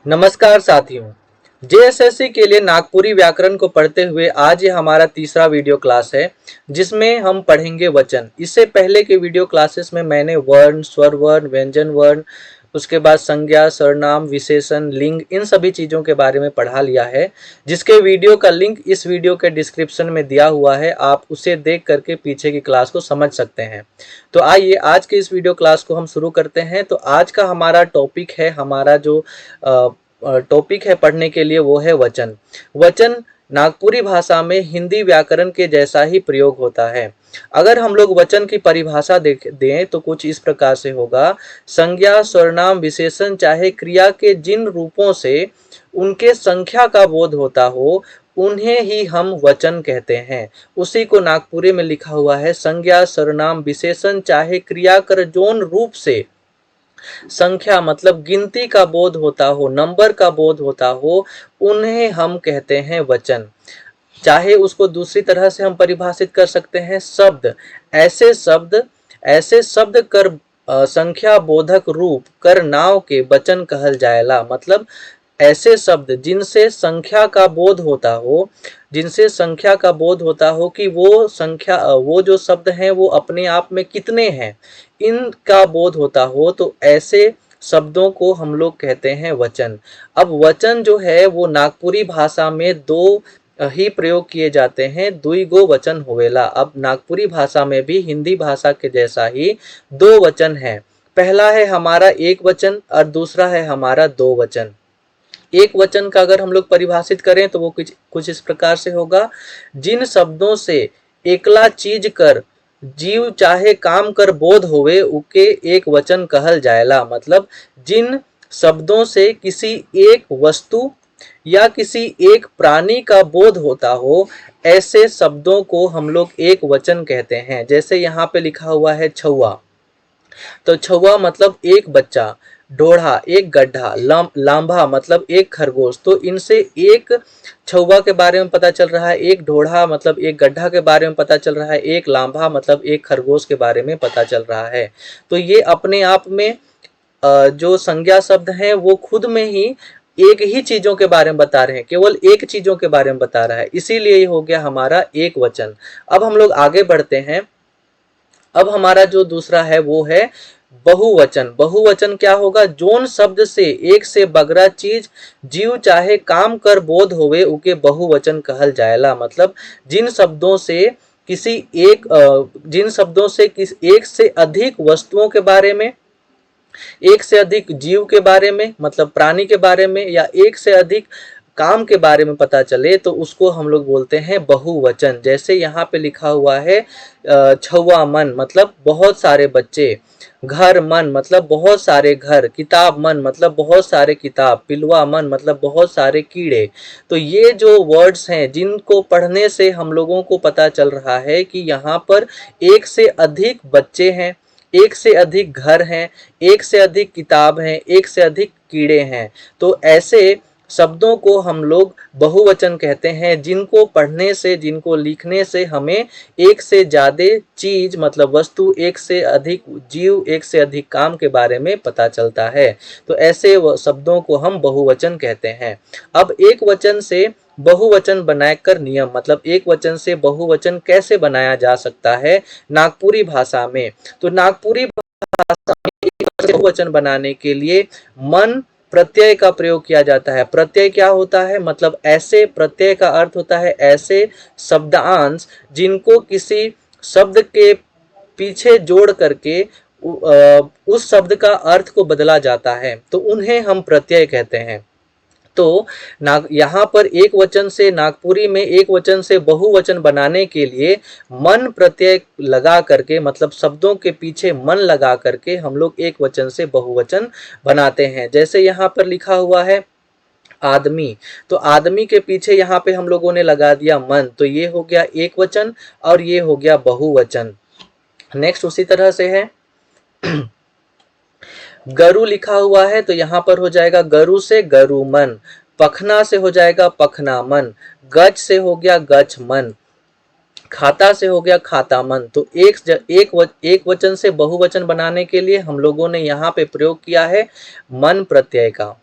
नमस्कार साथियों। जेएसएससी के लिए नागपुरी व्याकरण को पढ़ते हुए आज ये हमारा तीसरा वीडियो क्लास है जिसमें हम पढ़ेंगे वचन। इससे पहले के वीडियो क्लासेस में मैंने वर्ण, स्वर वर्ण, व्यंजन वर्ण, उसके बाद संज्ञा, सर्वनाम, विशेषण, लिंग, इन सभी चीज़ों के बारे में पढ़ा लिया है, जिसके वीडियो का लिंक इस वीडियो के डिस्क्रिप्शन में दिया हुआ है। आप उसे देख करके पीछे की क्लास को समझ सकते हैं। तो आइए आज के इस वीडियो क्लास को हम शुरू करते हैं। तो आज का हमारा टॉपिक है, हमारा जो टॉपिक है पढ़ने के लिए, वो है वचन। वचन नागपुरी भाषा में हिंदी व्याकरण के जैसा ही प्रयोग होता है। अगर हम लोग वचन की परिभाषा दें तो कुछ इस प्रकार से होगा। संज्ञा, सर्वनाम, विशेषण चाहे क्रिया के जिन रूपों से उनके संख्या का बोध होता हो उन्हें ही हम वचन कहते हैं। उसी को नागपुरी में लिखा हुआ है, संज्ञा, सर्वनाम, विशेषण चाहे क्रिया कर जोन रूप से संख्या मतलब गिनती का बोध होता हो, नंबर का बोध होता हो, उन्हें हम कहते हैं वचन। चाहे उसको दूसरी तरह से हम परिभाषित कर सकते हैं, शब्द। ऐसे शब्द कर संख्या बोधक रूप कर नाव के वचन कहल जाएला। मतलब ऐसे शब्द जिनसे संख्या का बोध होता हो, जिनसे संख्या का बोध होता हो कि वो जो शब्द हैं वो अपने आप में कितने हैं, इनका बोध होता हो, तो ऐसे शब्दों को हम लोग कहते हैं वचन। अब वचन जो है वो नागपुरी भाषा में दो ही प्रयोग किए जाते हैं, द्विगो वचन होवेला। अब नागपुरी भाषा में भी हिंदी भाषा के जैसा ही दो वचन है। पहला है हमारा एक वचन और दूसरा है हमारा दो वचन। एक वचन का अगर हम लोग परिभाषित करें तो वो कुछ इस प्रकार से होगा, जिन शब्दों से एकला चीज कर जीव चाहे काम कर बोध होवे उके एक वचन कहल जाएला। मतलब जिन शब्दों से किसी एक वस्तु या किसी एक प्राणी का बोध होता हो, ऐसे शब्दों को हम लोग एक वचन कहते हैं। जैसे यहाँ पे लिखा हुआ है छुआ, तो छुआ मतलब एक बच्चा, ढोढ़ा एक गड्ढा, लांभा मतलब एक खरगोश। तो इनसे एक छुआ के बारे में पता चल रहा है, एक ढोढ़ा मतलब एक गड्ढा के बारे में पता चल रहा है, एक लांभा मतलब एक खरगोश के बारे में पता चल रहा है। तो ये अपने आप में जो संज्ञा शब्द हैं वो खुद में ही एक ही चीजों के बारे में बता रहे हैं, केवल एक चीजों के बारे में बता रहा है, इसीलिए ये हो गया हमारा एक वचन। अब हम लोग आगे बढ़ते हैं। अब हमारा जो दूसरा है वो है बहुवचन। बहुवचन क्या होगा, जोन शब्द से एक से बगरा चीज जीव चाहे काम कर बोध होवे उके बहुवचन कहल जाएला। मतलब जिन शब्दों से एक से अधिक वस्तुओं के बारे में, एक से अधिक जीव के बारे में मतलब प्राणी के बारे में, या एक से अधिक काम के बारे में पता चले, तो उसको हम लोग बोलते हैं बहुवचन। जैसे यहाँ पे लिखा हुआ है छुआ मन मतलब बहुत सारे बच्चे, घर मन मतलब बहुत सारे घर, किताब मन मतलब बहुत सारे किताब, पिलुआ मन मतलब बहुत सारे कीड़े। तो ये जो वर्ड्स हैं जिनको पढ़ने से हम लोगों को पता चल रहा है कि यहाँ पर एक से अधिक बच्चे हैं, एक से अधिक घर हैं, एक से अधिक किताब हैं, एक से अधिक कीड़े हैं। तो ऐसे शब्दों को हम लोग बहुवचन कहते हैं, जिनको पढ़ने से, जिनको लिखने से हमें एक से ज्यादा चीज मतलब वस्तु, एक से अधिक जीव, एक से अधिक काम के बारे में पता चलता है। तो ऐसे शब्दों को हम बहुवचन कहते हैं। अब एक वचन से बहुवचन बनाकर नियम, मतलब एक वचन से बहुवचन कैसे बनाया जा सकता है नागपुरी भाषा में। तो नागपुरी भाषा में एक बहुवचन बनाने के लिए मन प्रत्यय का प्रयोग किया जाता है। प्रत्यय क्या होता है, मतलब ऐसे, प्रत्यय का अर्थ होता है ऐसे शब्दांश जिनको किसी शब्द के पीछे जोड़ करके उस शब्द का अर्थ को बदला जाता है, तो उन्हें हम प्रत्यय कहते हैं। तो यहाँ पर एक वचन से, नागपुरी में एक वचन से बहुवचन बनाने के लिए मन प्रत्यय लगा करके, मतलब शब्दों के पीछे मन लगा करके हम लोग एक वचन से बहुवचन बनाते हैं। जैसे यहाँ पर लिखा हुआ है आदमी, तो आदमी के पीछे यहाँ पे हम लोगों ने लगा दिया मन, तो ये हो गया एक वचन और ये हो गया बहुवचन। नेक्स्ट उसी तरह से है गरु लिखा हुआ है, तो यहाँ पर हो जाएगा गरु से गरु मन, पखना से हो जाएगा पखना मन, गज से हो गया गज मन, खाता से हो गया खाता मन। तो एक वचन से बहुवचन बनाने के लिए हम लोगों ने यहाँ पे प्रयोग किया है मन प्रत्यय का।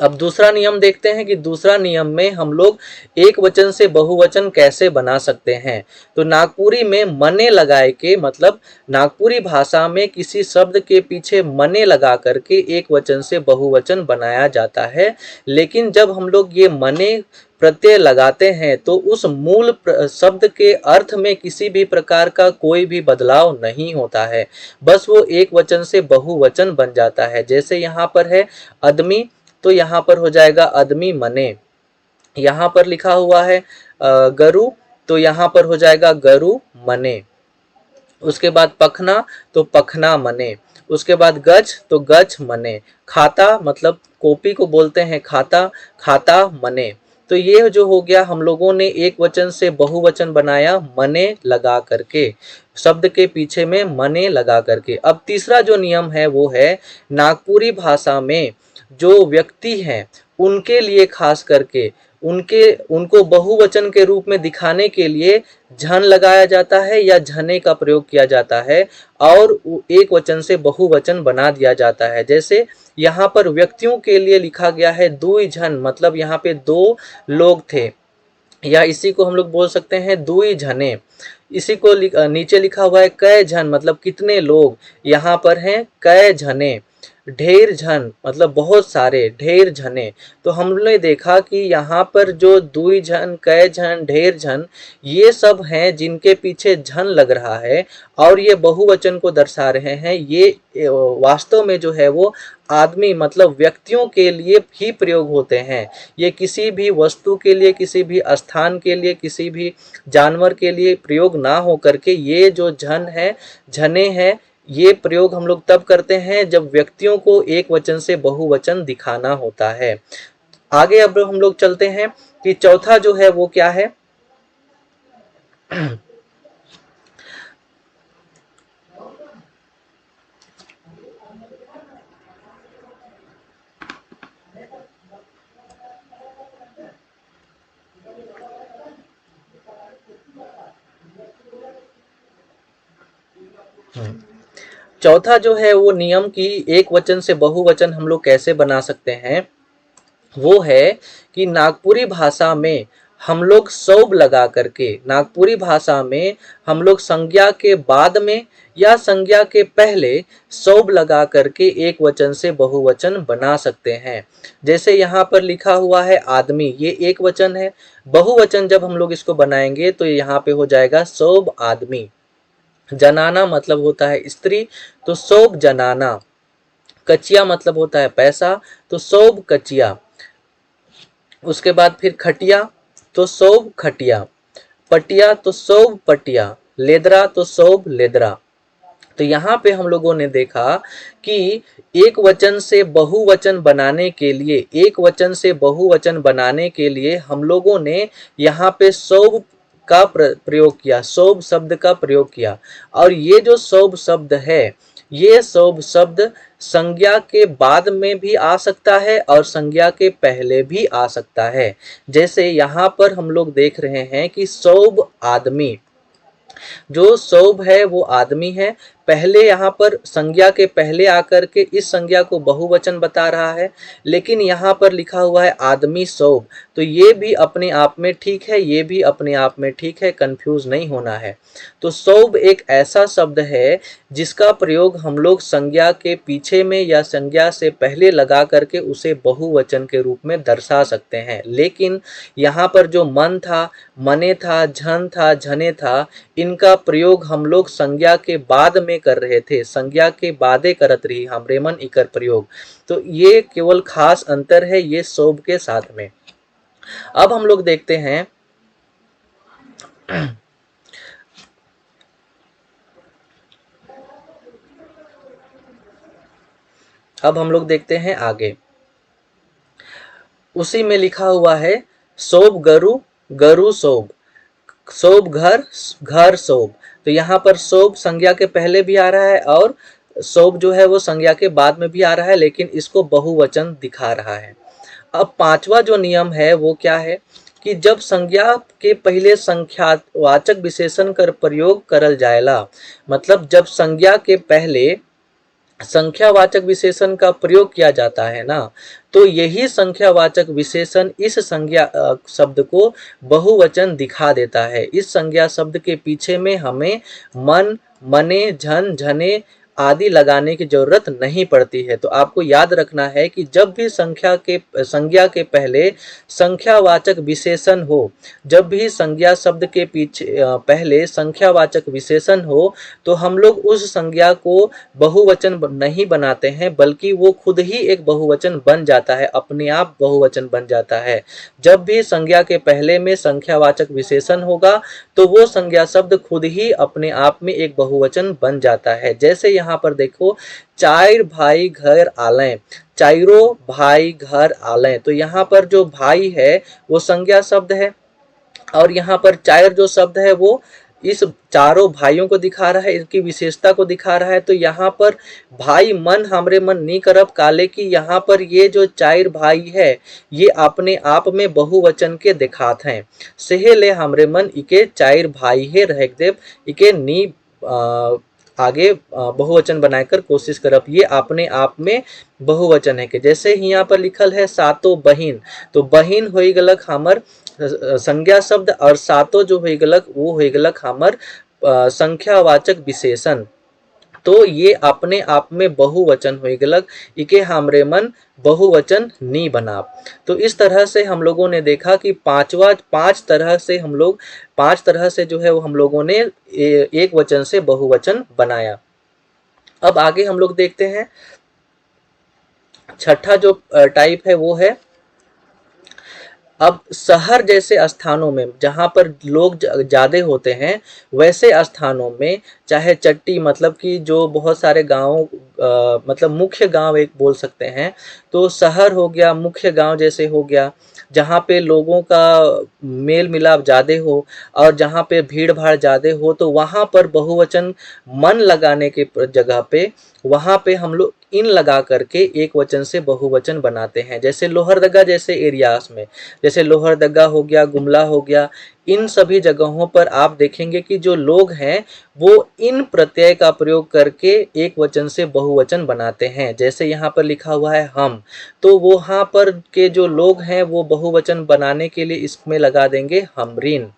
अब दूसरा नियम देखते हैं कि दूसरा नियम में हम लोग एक वचन से बहुवचन कैसे बना सकते हैं। तो नागपुरी में मने लगाए के, मतलब नागपुरी भाषा में किसी शब्द के पीछे मने लगा करके एक वचन से बहुवचन बनाया जाता है। लेकिन जब हम लोग ये मने प्रत्यय लगाते हैं तो उस मूल शब्द के अर्थ में किसी भी प्रकार का कोई भी बदलाव नहीं होता है, बस वो एक वचन से बहुवचन बन जाता है। जैसे यहाँ पर है आदमी, तो यहाँ पर हो जाएगा आदमी मने। यहाँ पर लिखा हुआ है गरु, तो यहाँ पर हो जाएगा गरु मने। उसके बाद पखना, तो पखना मने। उसके बाद गज, तो गज मने। खाता मतलब कॉपी को बोलते हैं खाता, खाता मने। तो ये जो हो गया, हम लोगों ने एक वचन से बहुवचन बनाया मने लगा करके, शब्द के पीछे में मने लगा करके। अब तीसरा जो नियम है वो है नागपुरी भाषा में जो व्यक्ति हैं उनके लिए खास करके उनको बहुवचन के रूप में दिखाने के लिए झन लगाया जाता है या झने का प्रयोग किया जाता है और एक वचन से बहुवचन बना दिया जाता है। जैसे यहाँ पर व्यक्तियों के लिए लिखा गया है दुई झन, मतलब यहाँ पे दो लोग थे, या इसी को हम लोग बोल सकते हैं दुई झने। इसी को नीचे लिखा हुआ है कै झन, मतलब कितने लोग, यहाँ पर हैं कै झने। ढेर झन मतलब बहुत सारे, ढेर झने। तो हमने देखा कि यहाँ पर जो दुई झन, कै झन, ढेर झन, ये सब हैं जिनके पीछे झन लग रहा है और ये बहुवचन को दर्शा रहे हैं। ये वास्तव में जो है वो आदमी मतलब व्यक्तियों के लिए ही प्रयोग होते हैं। ये किसी भी वस्तु के लिए, किसी भी स्थान के लिए, किसी भी जानवर के लिए प्रयोग ना हो करके ये जो झन है, झने हैं, ये प्रयोग हम लोग तब करते हैं जब व्यक्तियों को एक वचन से बहुवचन दिखाना होता है। आगे अब हम लोग चलते हैं कि चौथा जो है वो क्या है। चौथा जो है वो नियम की एक वचन से बहुवचन हम लोग कैसे बना सकते हैं, वो है कि नागपुरी भाषा में हम लोग सौब लगा करके, नागपुरी भाषा में हम लोग संज्ञा के बाद में या संज्ञा के पहले सौब लगा करके एक वचन से बहुवचन बना सकते हैं। जैसे यहाँ पर लिखा हुआ है आदमी, ये एक वचन है। बहुवचन जब हम लोग इसको बनाएंगे तो यहाँ पे हो जाएगा सौब आदमी। जनाना मतलब होता है स्त्री, तो सौब जनाना। कचिया मतलब होता है पैसा, तो सौब कचिया। उसके बाद फिर खटिया, तो सौब खटिया। पटिया, तो सौब पटिया। लेदरा, तो सौब लेदरा। तो यहाँ पे हम लोगों ने देखा कि एक वचन से बहुवचन बनाने के लिए, एक वचन से बहुवचन बनाने के लिए हम लोगों ने यहाँ पे सौब का प्रयोग किया, सौब शब्द का प्रयोग किया। और ये जो सौब शब्द है, ये सौब शब्द संज्ञा के बाद में भी आ सकता है और संज्ञा के पहले भी आ सकता है। जैसे यहाँ पर हम लोग देख रहे हैं कि सौब आदमी, जो सौब है वो आदमी है। पहले यहाँ पर संज्ञा के पहले आकर के इस संज्ञा को बहुवचन बता रहा है, लेकिन यहाँ पर लिखा हुआ है आदमी सौब, तो ये भी अपने आप में ठीक है, ये भी अपने आप में ठीक है, कंफ्यूज नहीं होना है। तो सौब एक ऐसा शब्द है जिसका प्रयोग हम लोग संज्ञा के पीछे में या संज्ञा से पहले लगा करके उसे बहुवचन के रूप में दर्शा सकते हैं। लेकिन यहाँ पर जो मन था, मने था, झन था, झने था, इनका प्रयोग हम लोग संज्ञा के बाद में कर रहे थे, संज्ञा के बादे करत रही हम रेमन इकर प्रयोग। तो ये केवल खास अंतर है ये सौब के साथ में। अब हम लोग देखते हैं अब हम लोग देखते हैं आगे। उसी में लिखा हुआ है सौब गरु, गरु सौब, सौब घर, घर सौब। तो यहाँ पर सौब संज्ञा के पहले भी आ रहा है और सौब जो है वो संज्ञा के बाद में भी आ रहा है, लेकिन इसको बहुवचन दिखा रहा है। अब पांचवा जो नियम है वो क्या है कि जब संज्ञा के पहले संख्यावाचक विशेषण कर प्रयोग करल जाएला, मतलब जब संज्ञा के पहले संख्यावाचक विशेषण का प्रयोग किया जाता है ना, तो यही संख्यावाचक विशेषण इस संज्ञा शब्द को बहुवचन दिखा देता है। इस संज्ञा शब्द के पीछे में हमें मन, मने, झन, झने आदि लगाने की जरूरत नहीं पड़ती है। तो आपको याद रखना है कि जब भी संज्ञा के पहले संख्यावाचक विशेषण हो, जब भी संज्ञा शब्द के पीछे पहले संख्यावाचक विशेषण हो, तो हम लोग उस संज्ञा को बहुवचन नहीं बनाते हैं, बल्कि वो खुद ही एक बहुवचन बन जाता है, अपने आप बहुवचन बन जाता है। जब भी संज्ञा के पहले में संख्यावाचक विशेषण होगा, तो वो संज्ञा शब्द खुद ही अपने आप में एक बहुवचन बन जाता है। जैसे यहाँ पर देखो, चार भाई घर आलें, चारों भाई घर आलें, तो यहाँ पर जो भाई है वो संज्ञा शब्द है, और यहाँ पर चार जो शब्द है वो इस चारों भाइयों को दिखा रहा है, इनकी विशेषता को दिखा रहा है। तो यहाँ पर भाई मन हमरे मन नी करब काले की, यहाँ पर ये जो चार भाई है ये अपने आप में बहुवचन के दिखात हैं। सेहे ले हमरे मन इके चार भाई है रह देव, इके नी आगे बहुवचन बनाकर कोशिश करब, ये अपने आप में बहुवचन है। कि जैसे ही यहाँ पर लिखल है सातों बहिन, तो बहिन हो गलक हमर संज्ञा शब्द, और सातों जो हो गलक वो हो गलक हमर संख्यावाचक विशेषण। तो ये अपने आप में बहुवचन हो गलक, इके हमरे मन बहुवचन नी बना। तो इस तरह से हम लोगों ने देखा कि पांच तरह से जो है वो हम लोगों ने एक वचन से बहुवचन बनाया। अब आगे हम लोग देखते हैं, छठा जो टाइप है वो है, अब शहर जैसे स्थानों में जहाँ पर लोग ज़्यादा होते हैं, वैसे स्थानों में, चाहे चट्टी मतलब कि जो बहुत सारे गाँव मतलब मुख्य गांव एक बोल सकते हैं, तो शहर हो गया, मुख्य गांव जैसे हो गया, जहाँ पे लोगों का मेल मिलाप ज़्यादा हो और जहाँ पे भीड़ भाड़ ज़्यादा हो, तो वहाँ पर बहुवचन मन लगाने के जगह पे वहाँ पे हम लोग इन लगा करके एक वचन से बहुवचन बनाते हैं। जैसे लोहरदगा जैसे एरियाज में, जैसे लोहरदगा हो गया, गुमला हो गया, इन सभी जगहों पर आप देखेंगे कि जो लोग हैं वो इन प्रत्यय का प्रयोग करके एक वचन से बहुवचन बनाते हैं। जैसे यहाँ पर लिखा हुआ है हम, तो वहाँ पर के जो लोग हैं वो बहुवचन बनाने के लिए इसमें लगा देंगे हमरीन।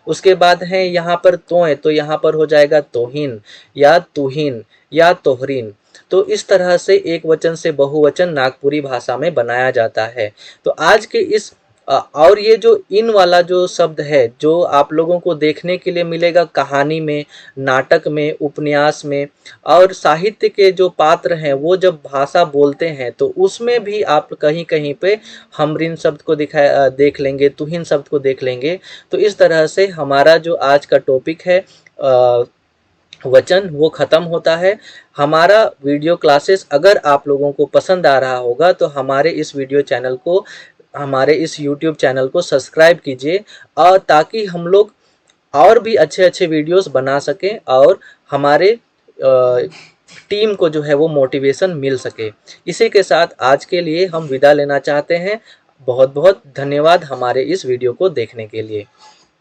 उसके बाद है यहाँ पर तोय, तो यहाँ पर हो जाएगा तोहिन या तुहिन या तोहरीन। तो इस तरह से एक वचन से बहुवचन नागपुरी भाषा में बनाया जाता है। तो आज के इस और ये जो इन वाला जो शब्द है, जो आप लोगों को देखने के लिए मिलेगा कहानी में, नाटक में, उपन्यास में, और साहित्य के जो पात्र हैं वो जब भाषा बोलते हैं तो उसमें भी आप कहीं कहीं पे हमरिन शब्द को देख लेंगे, तुहिन शब्द को देख लेंगे। तो इस तरह से हमारा जो आज का टॉपिक है वचन, वो ख़त्म होता है। हमारा वीडियो क्लासेस अगर आप लोगों को पसंद आ रहा होगा तो हमारे इस YouTube चैनल को सब्सक्राइब कीजिए, और ताकि हम लोग और भी अच्छे अच्छे वीडियोस बना सकें और हमारे टीम को जो है वो मोटिवेशन मिल सके। इसी के साथ आज के लिए हम विदा लेना चाहते हैं। बहुत बहुत धन्यवाद हमारे इस वीडियो को देखने के लिए।